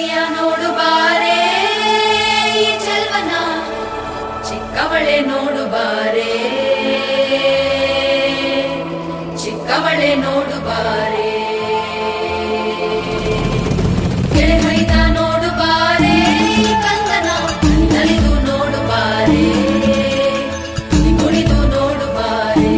ಗೆಳೆಯ ನೋಡು ಬಾರೆ ಈ ಚೆಲ್ವನ ಚಿಕ್ಕವಳೆ ನೋಡು ಬಾರೆ ಚಿಕ್ಕವಳೆ ನೋಡು ಬಾರೆ ಗೆಳೆ ಮೈದ ನೋಡು ಬಾರೆ ಈ ಕಂಗನ ನಲಿದು ನೋಡು ಬಾರೆ ಕುಣಿದು ನೋಡು ಬಾರೆ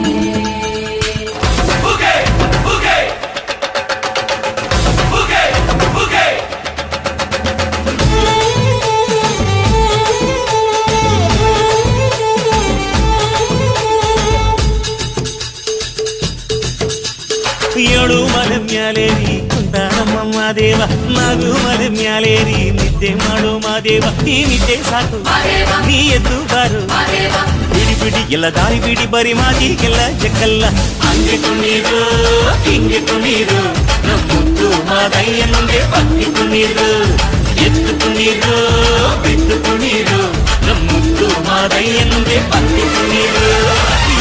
ಏಳು ಮಲೆ ಮ್ಯಾಲೇರಿ ಕುಂತ ನಮ್ಮಮ್ಮ ದೇವ ನಾಗು ಮಲೆ ಮ್ಯಾಲೇರಿ ನಿದ್ದೆ ಮಾಡು ಮಾದೇವ ಈ ನಿದ್ದೆ ಸಾಕು ನೀ ಎದ್ದು ಬಾರು ಬಿಡಿ ಬಿಡಿ ಎಲ್ಲ ದಾರಿ ಬಿಡಿ ಬರಿ ಮಾತಿಗೆಲ್ಲ ಜಕ್ಕಲ್ಲ ಹಂಗೆ ಕುಣೀರು ಹಿಂಗೆ ಕುಣೀರು ನಮ್ಮುತ್ತು ಮಾದಯ್ಯ ಮುಂದೆ ಪಕ್ಕಿ ಕುಣೀರು ಎದ್ದು ಕುಣೀರು ಬಿದ್ದು ಕುಣೀರು ನಮ್ಮುತ್ತು ಮಾದಯ್ಯ ಮುಂದೆ ಪಕ್ಕಿ ಕುಣೀರು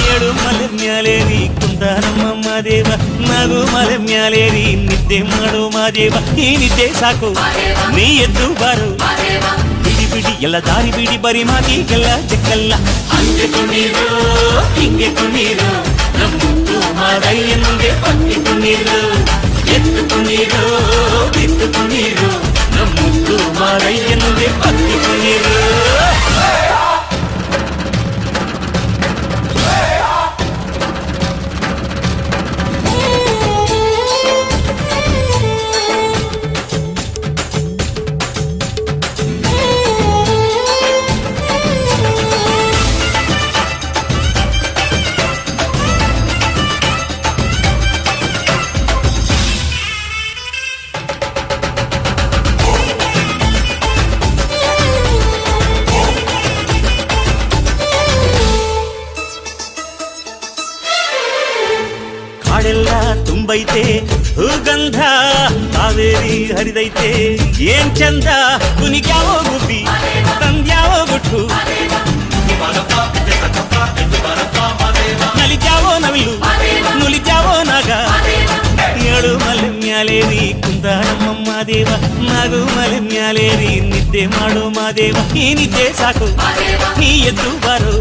ಏಳು ಮಲೆ ಮ್ಯಾಲೇರಿ ಕುಂತ ನಮ್ಮಮ್ಮ ದೇವ ನಾಗು ಮಲೆ ಮ್ಯಾಲೇರಿ ನಿದ್ದೆ ಮಾಡು ಮಾದೇವ ಈ ನಿದ್ದೆ ಸಾಕು ನೀ ಎದ್ದು ಬಾರು ಬಿಡಿ ಬಿಡಿ ಎಲ್ಲ ದಾರಿ ಬಿಡಿ ಬರಿ ಮಾತಿಗೆಲ್ಲ ಜಕ್ಕಲ್ಲ ಹಂಗೆ ಕುಣೀರು ಹಿಂಗೆ ಕುಣೀರು ನಮ್ಮುತ್ತು ಮಾದಯ್ಯ ಮುಂದೆ ಪಕ್ಕಿ ಕುಣೀರು ಎದ್ದು ಕುಣೀರು ಬಿದ್ದು ಕುಣೀರು ನಮ್ಮುತ್ತು ಮಾದಯ್ಯ ಮುಂದೆ ಪಕ್ಕಿ ಕುಣೀರು ಕಾಡೆಲ್ಲ ತುಂಬೈತೆ ಹೂಗಂಧ ಕಾವೇರಿ ಹರಿದೈತೆ ಏನ್ ಚಂದ ಕುನಿಗ್ಯಾವೋ ಗುಬ್ಬಿ ತಂದ್ಯಾವೋ ಗುಟ್ಟು ನಲಿದ್ಯಾವೋ ನವಿಲು ನುಲಿದ್ಯಾವೋ ನಾಗ ಏಳು ಮಲೆ ಮ್ಯಾಲೇರಿ ಕುಂದ ನಮ್ಮಮ್ಮ ದೇವ ನಾಗು ಮಲೆ ಮ್ಯಾಲೇರಿ ನಿದ್ದೆ ಮಾಡು ಮಾದೇವ ಈ ನಿದ್ದೆ ಸಾಕು ನೀ ಎದ್ದು ಬಾರು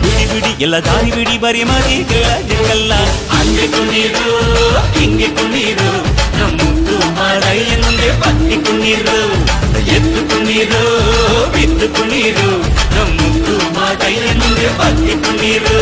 ಬಿಡಿ ಬಿಡಿ ಎಲ್ಲ ದಾರಿ ಬಿಡಿ ಬರಿ ಮಾತಿಗೆಲ್ಲ ಜಕ್ಕಲ್ಲ ಹಂಗೆ ಕುಣೀರು ಹಿಂಗೆ ಕುಣೀರು ನಮ್ಮುತ್ತು ಮಾದಯ್ಯ ಮುಂದೆ ಪಕ್ಕಿ ಕುಣೀರು ಎದ್ದು ಕುಣೀರು ಬಿದ್ದು ಕುಣೀರು ನಮ್ಮುತ್ತು ಮಾದಯ್ಯ ಮುಂದೆ ಪಕ್ಕಿ ಕುಣೀರು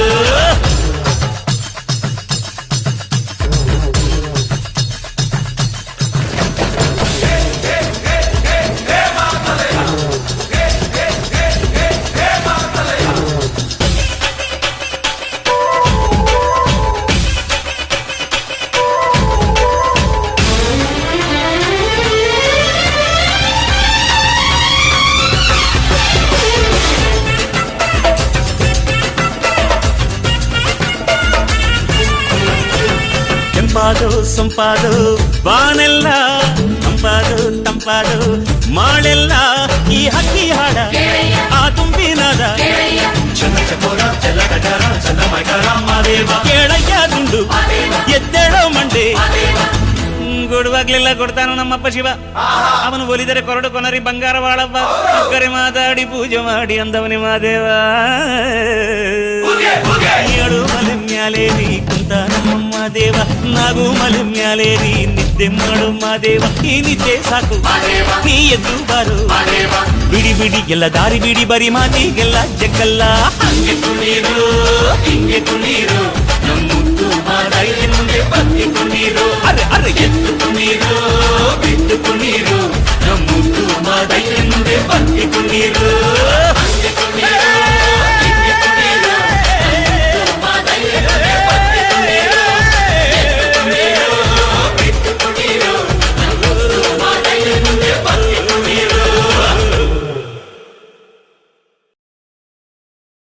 ತಂಪಾದು ಸೊಂಪಾದು ಬಾನೆಲ್ಲ ತಂಪಾದು ತಂಪಾದು ಮಾಳೆಲ್ಲ ಈ ಹಕ್ಕಿ ಹಾಡ ಆ ತುಂಬಿನಾದ ಚಂದ ಚಕೋರ ಚೆಲ್ಲ ಗಜಾರ ಚಂದ ಮೈಕಾರ ಮಾದೇವ ಕೇಳಯ್ಯ ದುಂಡು ಎದ್ದೇಳೋ ಮಂಡೆ ಕೊಡುವಾಗ್ಲೆಲ್ಲ ಕೊಡ್ತಾನು ನಮ್ಮಪ್ಪ ಶಿವ ಅವನು ಒಲಿದರೆ ಕೊರಡು ಕೊನರಿ ಬಂಗಾರ ಬಾಳವ್ವ ಕರೆ ಮಾತಾಡಿ ಪೂಜೆ ಮಾಡಿ ಅಂದವನಿ ಮಾದೇವ ಏಳು ಮಲೆ ಮ್ಯಾಲೇರಿ ಕುಂತ ನಮ್ಮಮ್ಮ ದೇವ ನಾಗು ಮಲೆ ಮ್ಯಾಲೇರಿ ನಿದ್ದೆ ಮಾಡು ಮಾದೇವ ಈ ನಿದ್ದೆ ಸಾಕು ನೀ ಎದ್ದು ಬಾರು ಬಿಡಿ ಬಿಡಿ ಎಲ್ಲ ದಾರಿ ಬಿಡಿ ಬರಿ ಮಾತಿಗೆಲ್ಲ ಜಕ್ಕಲ್ಲ ಹಂಗೆ ಕುಣೀರು ಹಿಂಗೆ ಕುಣೀರು ನಮ್ಮುತ್ತು ಮಾದಯ್ಯ ಮುಂದೆ ಪಕ್ಕಿ ಕುಣೀರು ಅರೆ ಅರೆ ಎದ್ದು ಕುಣೀರು ಬಿದ್ದು ಕುಣೀರು ನಮ್ಮುತ್ತು ಮಾದಯ್ಯ ಮುಂದೆ ಪಕ್ಕಿ ಕುಣೀರು